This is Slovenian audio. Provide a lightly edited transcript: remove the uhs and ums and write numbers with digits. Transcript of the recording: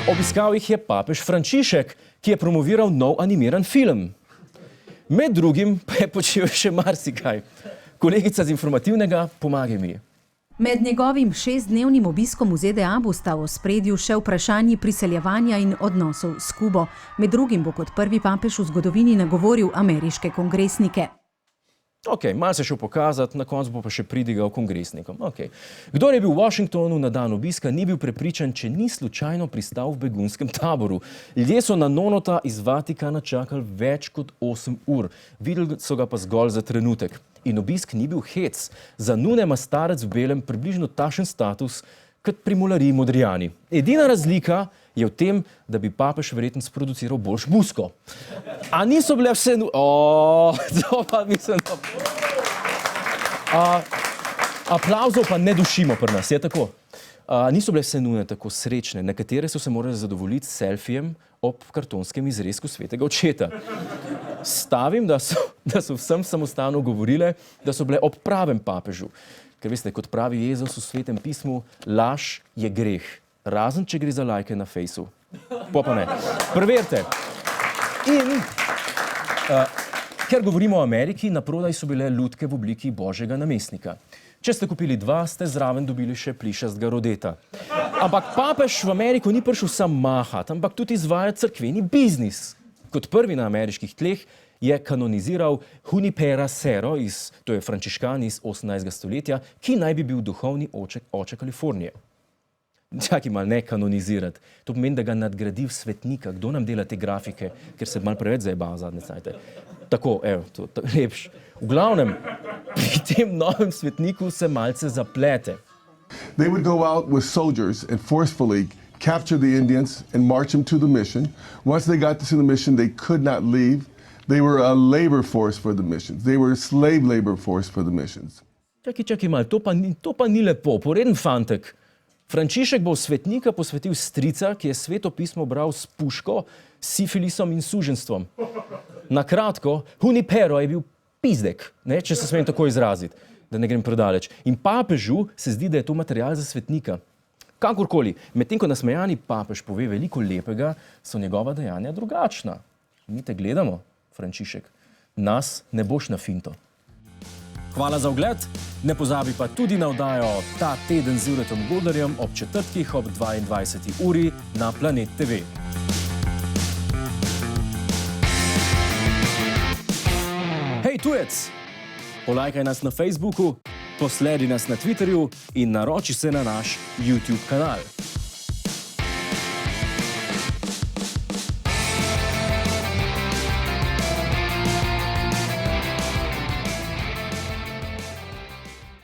Obiskal jih je papež Frančišek, ki je promoviral nov animiran film. Med drugim pa je počel še marsikaj. Kolegica z informativnega, pomagaj mi. Med njegovim 6-dnevnim obiskom v ZDA bosta v ospredju še vprašanji priseljevanja in odnosov s Kubo. Med drugim bo kot prvi papež v zgodovini nagovoril ameriške kongresnike. Malo se šel pokazati, na koncu bo pa še pridigal kongresnikom. Kdor je bil v Washingtonu na dan obiska, ni bil prepričan, če ni slučajno pristal v begunskem taboru. Ljudje so na nonota iz Vatikana čakali več kot 8 ur. Videli so ga pa zgolj za trenutek. In obisk ni bil hec. Za Nune ima starec v belem približno takšen status, kot pri mulariji Modrijani. Edina razlika je v tem, da bi papež verjetno sproduciral boljš musko. A niso bile vse... to pa mislim... Aplavzov pa ne dušimo pri nas, je tako? Niso bile vse Nune tako srečne. Nekatere so se morali zadovoljiti s selfijem ob kartonskem izrezku svetega očeta. Stavim, da so vsem samostalno govorile, da so bile ob pravem papežu. Ker veste, kot pravi Jezus v Svetem pismu, laž je greh. Razen, če gre za lajke na fejsu. Pa ne. Preverite. In, ker govorimo o Ameriki, naprodaj so bile lutke v obliki Božjega namestnika. Če ste kupili 2, ste zraven dobili še plišastega rodeta. Ampak papež v Ameriko ni prišel sam mahat, ampak tudi izvajati cerkveni biznis. Kot prvi na ameriških tleh je kanoniziral Junipera Serro, to je frančiškan iz 18. stoletja, ki naj bi bil duhovni oče Kalifornije. Čakaj malo, ne kanonizirati. To pomeni, da ga nadgradi v svetnika. Kdo nam dela te grafike, ker se malo preveč zajebava zadnje cajte. Tako, to lepš. V glavnem, pri tem novem svetniku se malce zaplete. They would go out with soldiers and forcefully capture the Indians and march them to the mission. Once they got to the mission, they could not leave. They were a labor force for the missions. They were a slave labor force for the missions. Čakaj malo, to pa ni lepo, poreden fantek. Frančišek bo svetnika posvetil strica, ki je Sveto pismo bral s puško, sifilisom in suženstvom. Na kratko, Junipero je bil pizdek, če se smem tako izraziti, da ne grem predaleč. In papežu se zdi, da je to material za svetnika. Kakorkoli, medtem ko nasmejani papež pove veliko lepega, so njegova dejanja drugačna. Mi te gledamo, Frančišek. Nas ne boš na finto. Hvala za ogled, ne pozabi pa tudi na oddajo Ta teden z Juretom Godlerjem ob četrtkih ob 22. uri na Planet TV. Hej tujec, polajkaj nas na Facebooku, posledi nas na Twitterju in naroči se na naš YouTube kanal.